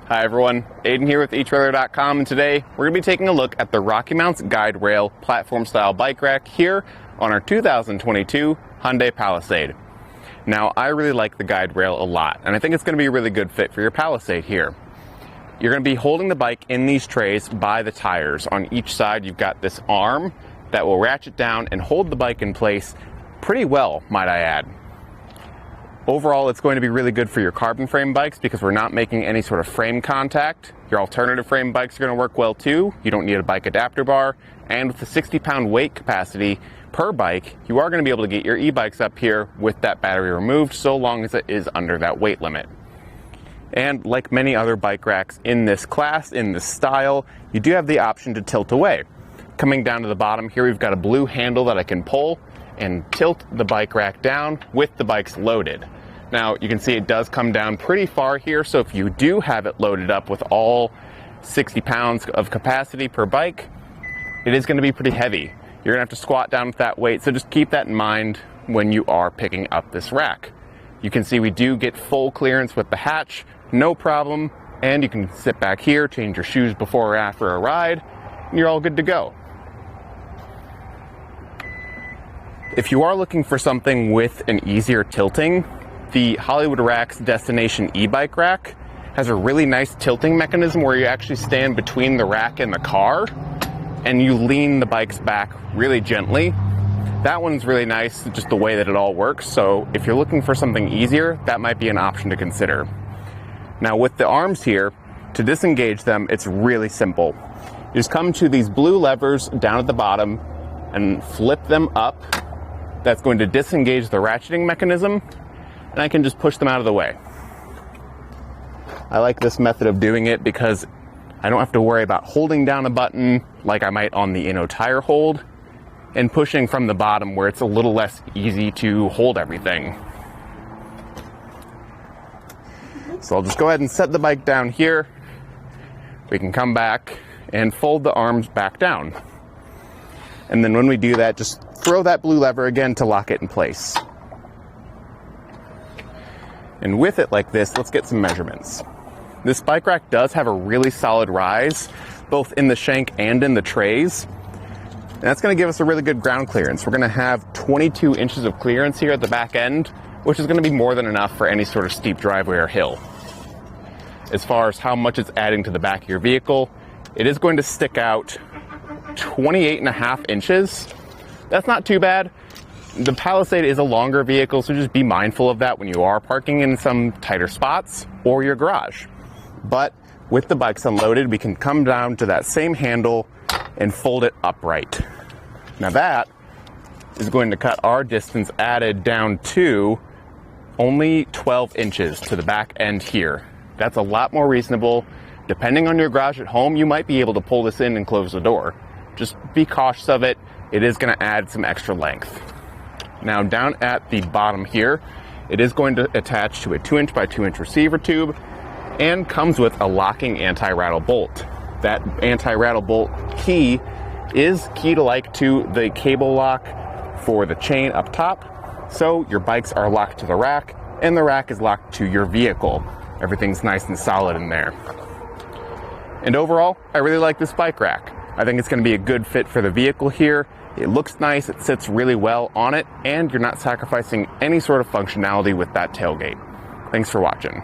Hi everyone, Aiden here with etrailer.com, and today we're going to be taking a look at the RockyMounts GuideRail platform style bike rack here on our 2022 Hyundai Palisade. Now, I really like the GuideRail a lot, and I think it's going to be a really good fit for your Palisade here. You're going to be holding the bike in these trays by the tires. On each side you've got this arm that will ratchet down and hold the bike in place pretty well, might I add. Overall, it's going to be really good for your carbon frame bikes because we're not making any sort of frame contact. Your alternative frame bikes are going to work well too. You don't need a bike adapter bar. And with the 60-pound weight capacity per bike, you are going to be able to get your e-bikes up here with that battery removed so long as it is under that weight limit. And like many other bike racks in this class, in this style, you do have the option to tilt away. Coming down to the bottom here, we've got a blue handle that I can pull and tilt the bike rack down with the bikes loaded. Now, you can see it does come down pretty far here, so if you do have it loaded up with all 60 pounds of capacity per bike, it is going to be pretty heavy. You're going to have to squat down with that weight, so just keep that in mind when you are picking up this rack. You can see we do get full clearance with the hatch, no problem, and you can sit back here, change your shoes before or after a ride, and you're all good to go. If you are looking for something with an easier tilting, the Hollywood Rack's Destination e-bike rack has a really nice tilting mechanism where you actually stand between the rack and the car and you lean the bikes back really gently. That one's really nice, just the way that it all works. So if you're looking for something easier, that might be an option to consider. Now with the arms here, to disengage them, it's really simple. You just come to these blue levers down at the bottom and flip them up. That's going to disengage the ratcheting mechanism, and I can just push them out of the way. I like this method of doing it because I don't have to worry about holding down a button like I might on the Inno tire hold, and pushing from the bottom where it's a little less easy to hold everything. So I'll just go ahead and set the bike down here. We can come back and fold the arms back down. And then when we do that, just throw that blue lever again to lock it in place. And with it like this, let's get some measurements. This bike rack does have a really solid rise, both in the shank and in the trays. And that's going to give us a really good ground clearance. We're going to have 22 inches of clearance here at the back end, which is going to be more than enough for any sort of steep driveway or hill. As far as how much it's adding to the back of your vehicle, it is going to stick out 28.5 inches. That's not too bad. The Palisade is a longer vehicle, so just be mindful of that when you are parking in some tighter spots or your garage. But with the bikes unloaded, we can come down to that same handle and fold it upright. Now that is going to cut our distance added down to only 12 inches to the back end here. That's a lot more reasonable. Depending on your garage at home, you might be able to pull this in and close the door. Just be cautious of it. It is going to add some extra length. Now down at the bottom here, it is going to attach to a 2-inch by 2-inch receiver tube and comes with a locking anti-rattle bolt. That anti-rattle bolt key is key-like to the cable lock for the chain up top. So your bikes are locked to the rack and the rack is locked to your vehicle. Everything's nice and solid in there. And overall, I really like this bike rack. I think it's going to be a good fit for the vehicle here. It looks nice, it sits really well on it, and you're not sacrificing any sort of functionality with that tailgate. Thanks for watching.